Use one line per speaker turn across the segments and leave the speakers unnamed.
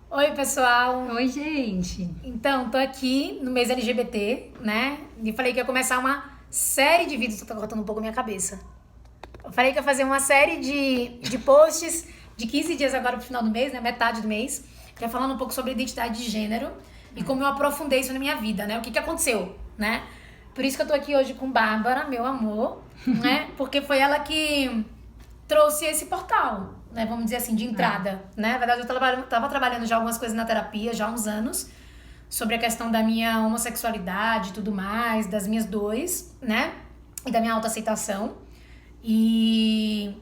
Oi, pessoal.
Oi, gente.
Então, tô aqui no mês LGBT, né? E falei que ia começar uma série de vídeos. Tô cortando um pouco a minha cabeça. Eu falei que ia fazer uma série de posts de 15 dias agora pro final do mês, né? Metade do mês. Que é falando um pouco sobre identidade de gênero e como eu aprofundei isso na minha vida, né? O que que aconteceu, né? Por isso que eu tô aqui hoje com Bárbara, meu amor, né? Porque foi ela que trouxe esse portal, né? Vamos dizer assim, de entrada, né? Na verdade, tava trabalhando já algumas coisas na terapia, já há uns anos, sobre a questão da minha homossexualidade e tudo mais, das minhas dores, né? E da minha autoaceitação. E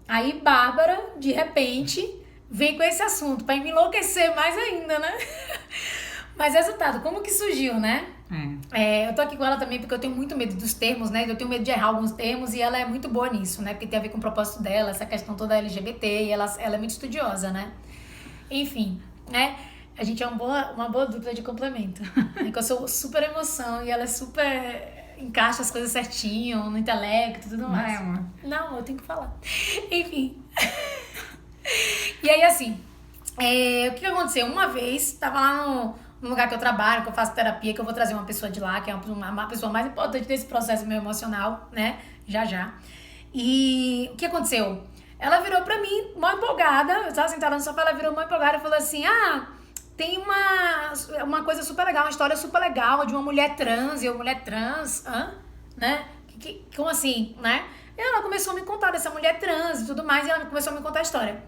aí, Bárbara, de repente, vem com esse assunto pra me enlouquecer mais ainda, né? Mas resultado, como que surgiu, né? Eu tô aqui com ela também porque eu tenho muito medo dos termos, né? Eu tenho medo de errar alguns termos e ela é muito boa nisso, né? Porque tem a ver com o propósito dela, essa questão toda LGBT e ela é muito estudiosa, né? Enfim, né? A gente é uma boa dupla de complemento. É que eu sou super emoção e ela é super... encaixa as coisas certinho, no intelecto e tudo mais.
Vai, amor.
Não, eu tenho que falar. Enfim. E aí, assim, o que aconteceu? Uma vez, tava lá no lugar que eu trabalho, que eu faço terapia, que eu vou trazer uma pessoa de lá, que é uma pessoa mais importante desse processo meu emocional, né? Já já. E o que aconteceu? Ela virou pra mim, mó empolgada, eu tava sentada no sofá, ela virou mó empolgada e falou assim, tem uma coisa super legal, uma história super legal de uma mulher trans, e eu, mulher trans, né? Como assim, né? E ela começou a me contar dessa mulher trans e tudo mais, e ela começou a me contar a história.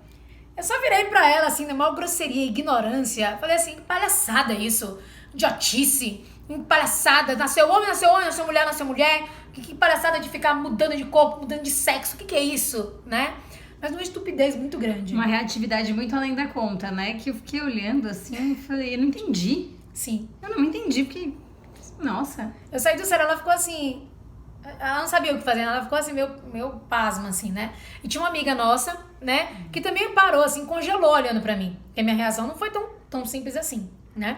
Eu só virei pra ela, assim, na maior grosseria e ignorância. Falei assim, que palhaçada isso. Idiotice. Palhaçada. Nasceu homem, nasceu mulher. Que palhaçada de ficar mudando de corpo, mudando de sexo. O que é isso, né? Mas uma estupidez muito grande.
Uma reatividade muito além da conta, né? Que eu fiquei olhando assim e falei, eu não entendi.
Sim.
Eu não entendi, porque... Nossa.
Eu saí do sério, ela ficou assim... Ela não sabia o que fazer, ela ficou assim, meio pasma, assim, né? E tinha uma amiga nossa, né, que também parou, assim, congelou olhando pra mim. Porque a minha reação não foi tão simples assim, né?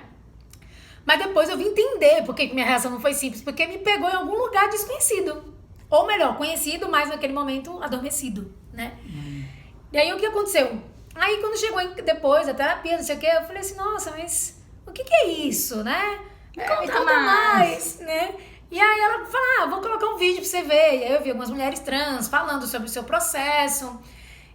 Mas depois eu vim entender por que minha reação não foi simples, porque me pegou em algum lugar desconhecido. Ou melhor, conhecido, mas naquele momento adormecido, né? E aí o que aconteceu? Aí quando chegou depois da terapia, não sei o que, eu falei assim, nossa, mas o que é isso, né?
Me
Me
conta
conta
mais.
né? E aí ela falou, vou colocar um vídeo pra você ver. E aí eu vi algumas mulheres trans falando sobre o seu processo.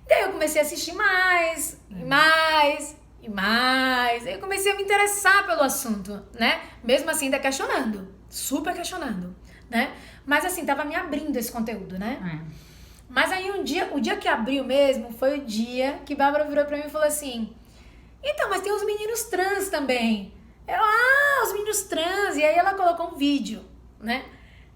E daí eu comecei a assistir mais, e mais, e mais. Aí eu comecei a me interessar pelo assunto, né? Mesmo assim, ainda questionando, super questionando, né? Mas assim, tava me abrindo esse conteúdo, né? Mas aí o dia que abriu mesmo, foi o dia que Bárbara virou pra mim e falou assim, então, mas tem os meninos trans também. Os meninos trans. E aí ela colocou um vídeo, né?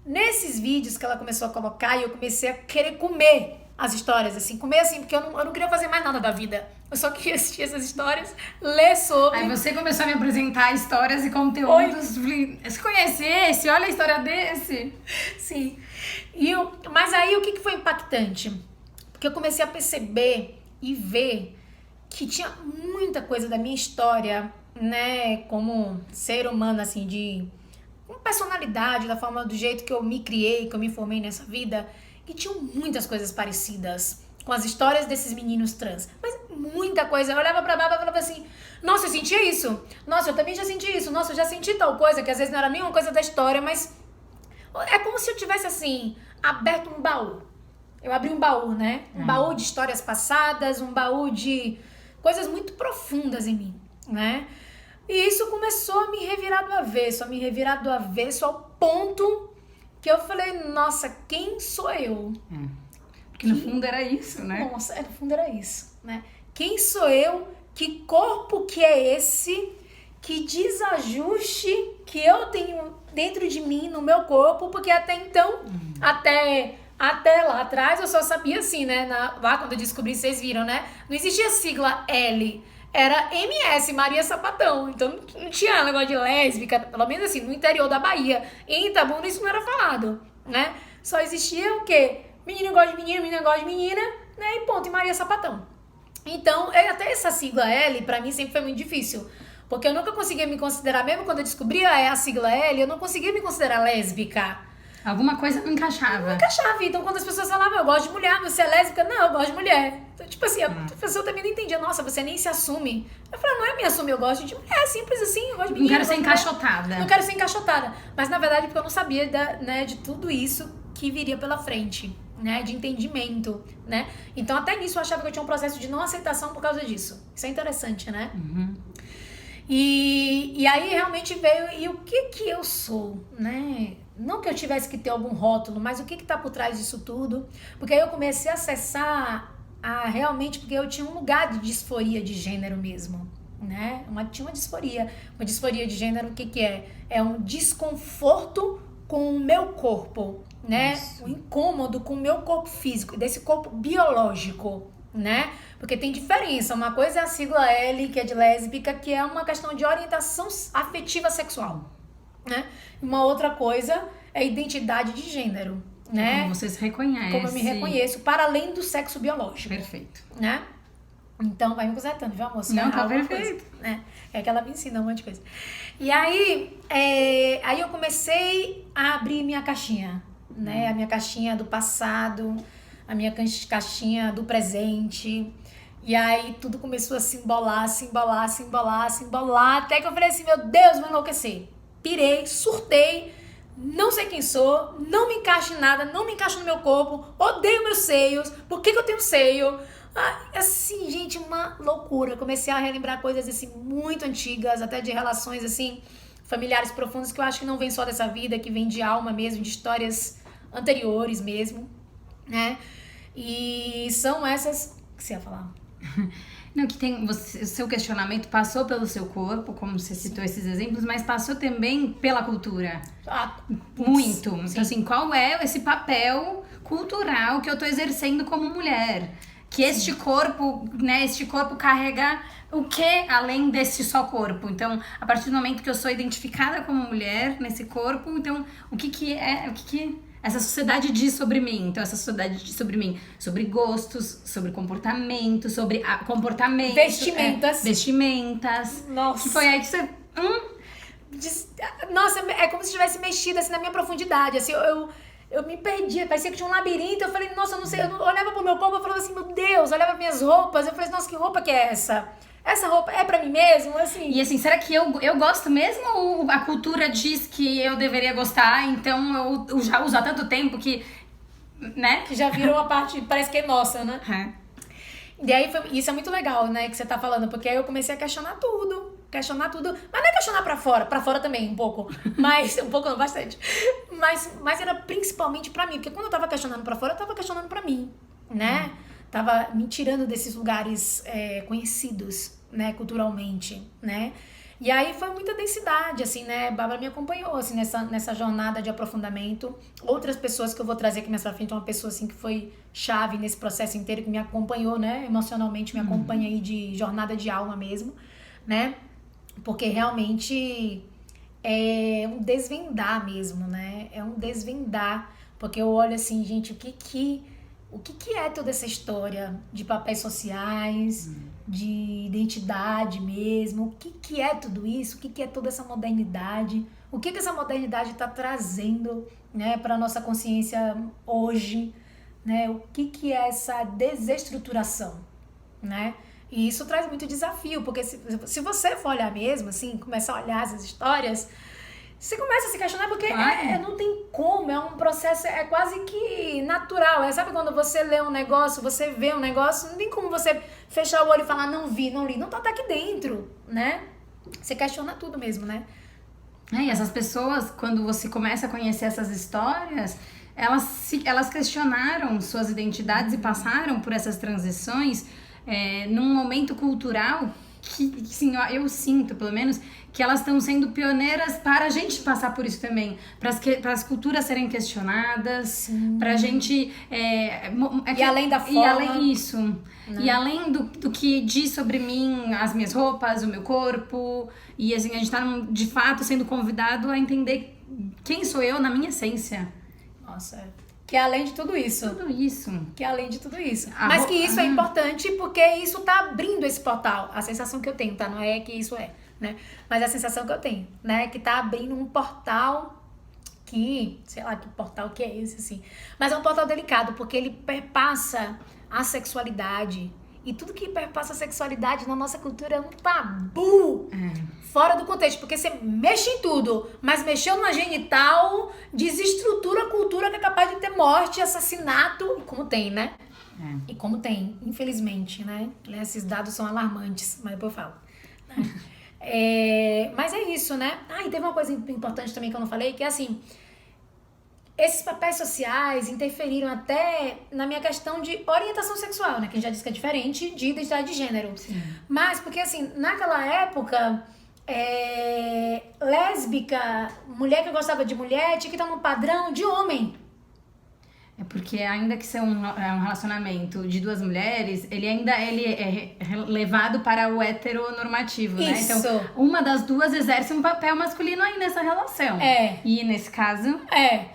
Nesses vídeos que ela começou a colocar, eu comecei a querer comer as histórias, assim, comer assim, porque eu não queria fazer mais nada da vida. Eu só queria assistir essas histórias, ler sobre.
Aí você começou a me apresentar histórias e conteúdos. Você conhece esse? Olha a história desse.
Sim. Mas aí o que foi impactante? Porque eu comecei a perceber e ver que tinha muita coisa da minha história, né, como ser humano, assim, com personalidade, da forma, do jeito que eu me criei, que eu me formei nessa vida, que tinham muitas coisas parecidas com as histórias desses meninos trans. Mas muita coisa. Eu olhava pra Bárbara e falava assim, nossa, eu sentia isso. Nossa, eu também já senti isso. Nossa, eu já senti tal coisa, que às vezes não era nenhuma coisa da história, mas é como se eu tivesse, assim, aberto um baú. Eu abri um baú, né? Um baú de histórias passadas, um baú de coisas muito profundas em mim, né? E isso começou a me revirar do avesso ao ponto que eu falei, nossa, quem sou eu?
Porque no fundo era isso, né?
Nossa, no fundo era isso, né? Quem sou eu? Que corpo que é esse? Que desajuste que eu tenho dentro de mim, no meu corpo? Porque até então, até lá atrás, eu só sabia assim, né? Lá quando eu descobri, vocês viram, né? Não existia sigla L. Era MS, Maria Sapatão. Então não tinha negócio de lésbica, pelo menos assim, no interior da Bahia. Em Itabuna isso não era falado, né? Só existia o quê? Menino gosta de menino, menina gosta de menina, né? E ponto, e Maria Sapatão. Então, até essa sigla L, pra mim, sempre foi muito difícil. Porque eu nunca conseguia me considerar, mesmo quando eu descobri a sigla L, eu não conseguia me considerar lésbica.
Alguma coisa não encaixava.
Não encaixava. Então, quando as pessoas falavam, eu gosto de mulher, você é lésbica? Não, eu gosto de mulher. Então, tipo assim, a pessoa também não entendia. Nossa, você nem se assume. Eu falei, não é me assumir, eu gosto de mulher, é simples assim, eu gosto de menina.
Não quero ser encaixotada.
Não quero ser encaixotada. Mas, na verdade, porque eu não sabia de tudo isso que viria pela frente, né? De entendimento, né? Então, até nisso, eu achava que eu tinha um processo de não aceitação por causa disso. Isso é interessante, né? E aí, realmente veio... E o que eu sou, né? Não que eu tivesse que ter algum rótulo, mas o que tá por trás disso tudo? Porque aí eu comecei a acessar realmente, porque eu tinha um lugar de disforia de gênero mesmo, né? Tinha uma disforia. Uma disforia de gênero, o que é? É um desconforto com o meu corpo, né?
Isso.
Um incômodo com o meu corpo físico, desse corpo biológico, né? Porque tem diferença. Uma coisa é a sigla L, que é de lésbica, que é uma questão de orientação afetiva sexual, né? Uma outra coisa é identidade de gênero, né?
Como você se reconhece.
Como eu me reconheço, para além do sexo biológico.
Perfeito.
Né? Então, vai me consertando, viu, moça?
Não, tá perfeito.
Coisa, né? É que ela me ensina um monte de coisa. E aí, aí eu comecei a abrir minha caixinha, né? A minha caixinha do passado, a minha caixinha do presente. E aí, tudo começou a se embolar, até que eu falei assim, meu Deus, vou enlouquecer. Pirei, surtei, não sei quem sou, não me encaixo em nada, não me encaixo no meu corpo, odeio meus seios, por que eu tenho seio? Assim, gente, uma loucura. Comecei a relembrar coisas assim muito antigas, até de relações assim, familiares profundas, que eu acho que não vem só dessa vida, que vem de alma mesmo, de histórias anteriores mesmo, né? E são essas que você ia falar.
Não, que tem o seu questionamento passou pelo seu corpo, como você citou esses exemplos, mas passou também pela cultura. Muito. Sim. Então, assim, qual é esse papel cultural que eu tô exercendo como mulher? Que este corpo, né, este corpo carrega o que além desse só corpo? Então, a partir do momento que eu sou identificada como mulher nesse corpo, então, o que essa sociedade diz sobre mim? Então, essa sociedade diz sobre mim, sobre gostos, sobre comportamento, sobre comportamento.
Vestimentas.
Vestimentas.
Nossa.
Que foi aí que você...
Nossa, é como se tivesse mexido assim na minha profundidade, assim, eu me perdia, parecia que tinha um labirinto, eu falei, nossa, eu não sei, eu olhava pro meu corpo, eu falava assim, meu Deus, olhava minhas roupas, eu falei, nossa, que roupa que é essa? Essa roupa é pra mim mesmo, assim.
E assim, será que eu gosto mesmo ou a cultura diz que eu deveria gostar, então eu já uso há tanto tempo que, né?
Que já virou uma parte, parece que é nossa, né? E aí, isso é muito legal, né, que você tá falando, porque aí eu comecei a questionar tudo, mas não é questionar pra fora também, um pouco, mas, um pouco não, bastante, mas era principalmente pra mim, porque quando eu tava questionando pra fora, eu tava questionando pra mim, né, tava me tirando desses lugares conhecidos, né, culturalmente, né, e aí foi muita densidade, assim, né, Bárbara me acompanhou, assim, nessa jornada de aprofundamento. Outras pessoas que eu vou trazer aqui mais pra frente, uma pessoa, assim, que foi chave nesse processo inteiro, que me acompanhou, né, emocionalmente, me acompanha aí de jornada de alma mesmo, né, porque realmente é um desvendar mesmo, né, é um desvendar, porque eu olho assim, gente, o que é toda essa história de papéis sociais, de identidade mesmo, o que é tudo isso, o que é toda essa modernidade, o que essa modernidade está trazendo, né, para a nossa consciência hoje, né, o que é essa desestruturação, né, e isso traz muito desafio, porque se você for olhar mesmo, assim, começar a olhar essas histórias, você começa a se questionar porque não tem como, é um processo, é quase que natural. Sabe quando você lê um negócio, você vê um negócio, não tem como você fechar o olho e falar, não vi, não li. Não tá aqui dentro, né? Você questiona tudo mesmo, né?
E essas pessoas, quando você começa a conhecer essas histórias, elas questionaram suas identidades e passaram por essas transições num momento cultural que sim, eu sinto, pelo menos, que elas estão sendo pioneiras para a gente passar por isso também, para as culturas serem questionadas, para a gente...
e além da forma...
E além isso. Né? E além do que diz sobre mim, as minhas roupas, o meu corpo, e assim, a gente está, de fato, sendo convidado a entender quem sou eu na minha essência.
Nossa, que é além de tudo isso.
Tudo isso.
Que é além de tudo isso. Mas que isso é importante porque isso tá abrindo esse portal. A sensação que eu tenho, tá? Não é que isso é, né? Mas a sensação que eu tenho, né? Que tá abrindo um portal que, sei lá que portal que é esse, assim. Mas é um portal delicado, porque ele perpassa a sexualidade. E tudo que perpassa a sexualidade na nossa cultura é um tabu. Fora do contexto, porque você mexe em tudo, mas mexeu numa genital, desestrutura a cultura que é capaz de ter morte, assassinato, e como tem, né? E como tem, infelizmente, né? Esses dados são alarmantes, mas depois eu falo. Mas é isso, né? E teve uma coisa importante também que eu não falei, que é assim, esses papéis sociais interferiram até na minha questão de orientação sexual, né? Que a gente já disse que é diferente de identidade de gênero.
Sim.
Mas, porque assim, naquela época, lésbica, mulher que gostava de mulher, tinha que estar no padrão de homem.
É porque ainda que seja um relacionamento de duas mulheres, ele é levado para o heteronormativo, né?
Isso.
Então, uma das duas exerce um papel masculino aí nessa relação. E nesse caso,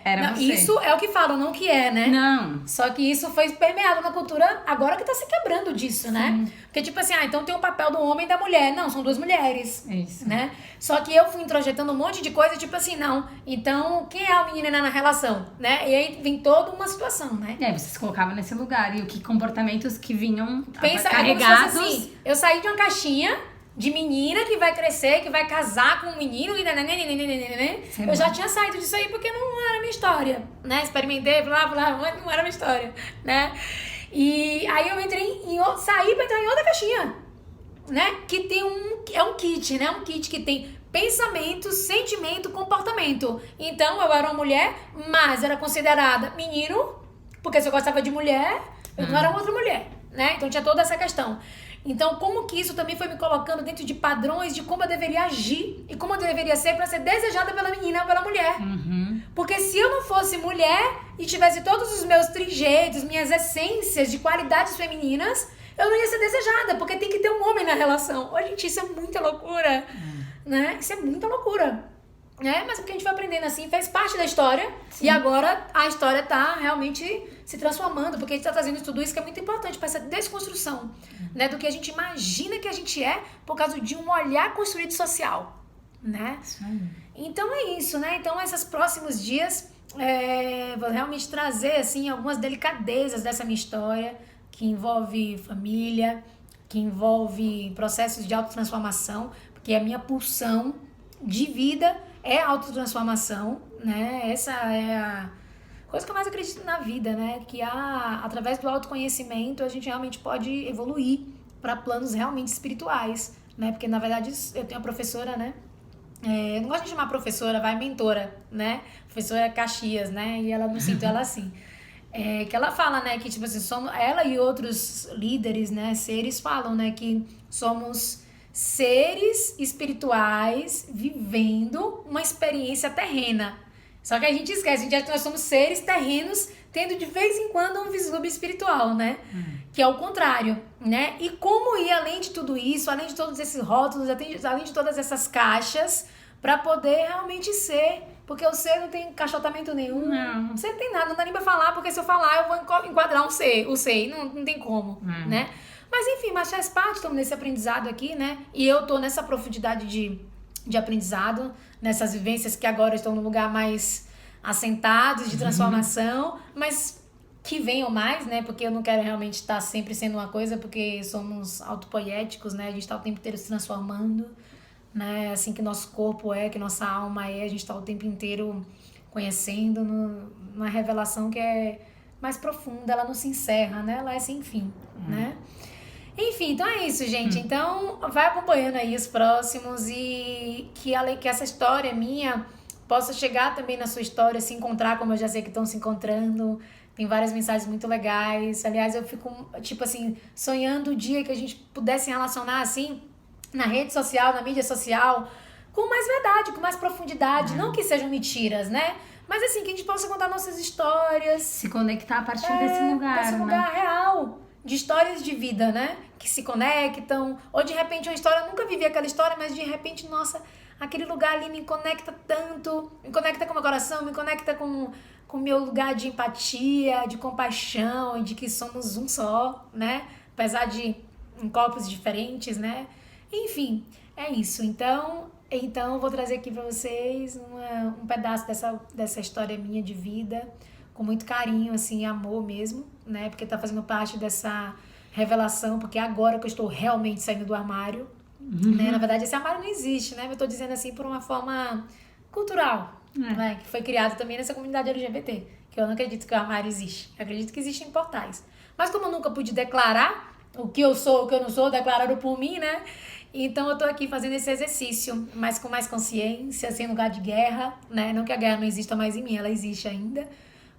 era você.
Isso é o que falam, não o que é, né?
Não.
Só que isso foi permeado na cultura agora que tá se quebrando disso, né? Porque tipo assim, então tem o papel do homem e da mulher. Não, são duas mulheres.
Isso.
Né? Só que eu fui introjetando um monte de coisa, tipo assim, não. Então, quem é a menina na relação, né? E aí vem toda uma situação, né?
Você se colocava nesse lugar. E que comportamentos que vinham
carregados.
carregados.
Assim, eu saí de uma caixinha de menina que vai crescer, que vai casar com um menino. Eu já tinha saído disso aí porque não era minha história, né? Experimentei, blá, blá, mas não era minha história, né? E aí eu saí pra entrar em outra caixinha, né? Que tem é um kit, né? Um kit que tem pensamento, sentimento, comportamento. Então, eu era uma mulher, mas era considerada menino, porque se eu gostava de mulher, eu não era uma outra mulher, né? Então, tinha toda essa questão. Então, como que isso também foi me colocando dentro de padrões de como eu deveria agir e como eu deveria ser para ser desejada pela menina ou pela mulher. Porque se eu não fosse mulher e tivesse todos os meus trejeitos, minhas essências de qualidades femininas, eu não ia ser desejada, porque tem que ter um homem na relação. Ô, gente, isso é muita loucura, né? Isso é muita loucura, né? Mas porque a gente vai aprendendo assim, fez parte da história. Sim. E agora a história tá realmente se transformando, porque a gente tá trazendo tudo isso que é muito importante para essa desconstrução, né? Do que a gente imagina que a gente é por causa de um olhar construído social, né?
Sim.
Então é isso, né? Então esses próximos dias vou realmente trazer assim algumas delicadezas dessa minha história, que envolve família, que envolve processos de autotransformação, porque a minha pulsão de vida é autotransformação, né? Essa é a coisa que eu mais acredito na vida, né? Que através do autoconhecimento a gente realmente pode evoluir para planos realmente espirituais, né? Porque na verdade eu tenho uma professora, né? Eu não gosto de chamar professora, mentora, né? Professora Caxias, né? E ela, não sinto ela assim. Que ela fala, né, que tipo assim, ela e outros líderes, né, seres falam, né, que somos seres espirituais vivendo uma experiência terrena. Só que a gente esquece, a gente acha que nós somos seres terrenos tendo de vez em quando um vislumbre espiritual, né? Que é o contrário, né? E como ir além de tudo isso, além de todos esses rótulos, além de todas essas caixas, para poder realmente ser. Porque o ser não tem encaixotamento nenhum.
Não.
Você não tem nada, não dá nem pra falar, porque se eu falar eu vou enquadrar o ser, não tem como, né? Mas enfim, mas faz parte, estamos nesse aprendizado aqui, né? E eu tô nessa profundidade de aprendizado, nessas vivências que agora estão num lugar mais assentados de transformação, mas que venham mais, né? Porque eu não quero realmente estar sempre sendo uma coisa, porque somos autopoéticos, né? A gente tá o tempo inteiro se transformando, né? Assim que nosso corpo que nossa alma a gente tá o tempo inteiro conhecendo numa revelação que é mais profunda, ela não se encerra, né? Ela é sem fim, né? Enfim, então é isso, gente. Então, vai acompanhando aí os próximos e que essa história minha possa chegar também na sua história, se encontrar, como eu já sei que estão se encontrando. Tem várias mensagens muito legais. Aliás, eu fico, tipo assim, sonhando o dia que a gente pudesse relacionar, assim, na rede social, na mídia social, com mais verdade, com mais profundidade. Não que sejam mentiras, né? Mas assim, que a gente possa contar nossas histórias.
Se conectar a partir desse lugar,
desse lugar real. De histórias de vida, né? Que se conectam. Ou de repente uma história, eu nunca vivi aquela história, mas de repente, nossa, aquele lugar ali me conecta tanto. Me conecta com o meu coração, me conecta com o meu lugar de empatia, de compaixão e de que somos um só, né? Apesar de em corpos diferentes, né? Enfim, é isso. Então, Então, eu vou trazer aqui pra vocês um pedaço dessa história minha de vida, com muito carinho, assim, amor mesmo, né? Porque tá fazendo parte dessa revelação, porque é agora que eu estou realmente saindo do armário, né? Na verdade, esse armário não existe, né? Eu tô dizendo assim por uma forma cultural, né? Que foi criado também nessa comunidade LGBT, que eu não acredito que o armário existe. Eu acredito que existem portais. Mas como eu nunca pude declarar o que eu sou, o que eu não sou, declarado por mim, né? Então eu tô aqui fazendo esse exercício, mas com mais consciência, sem lugar de guerra, né? Não que a guerra não exista mais em mim, ela existe ainda.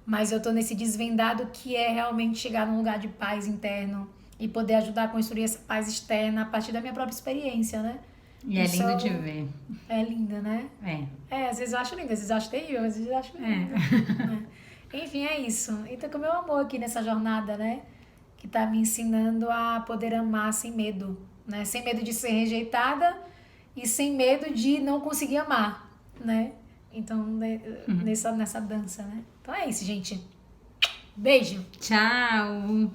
Mas eu tô nesse desvendado que é realmente chegar num lugar de paz interno e poder ajudar a construir essa paz externa a partir da minha própria experiência, né?
E é lindo de ver.
É linda, né? Às vezes eu acho linda, às vezes eu acho terrível, às vezes eu acho linda. Enfim, é isso. E tô com o meu amor aqui nessa jornada, né? Que tá me ensinando a poder amar sem medo, né? Sem medo de ser rejeitada e sem medo de não conseguir amar, né? Então, nessa dança, né? Então é isso, gente. Beijo.
Tchau.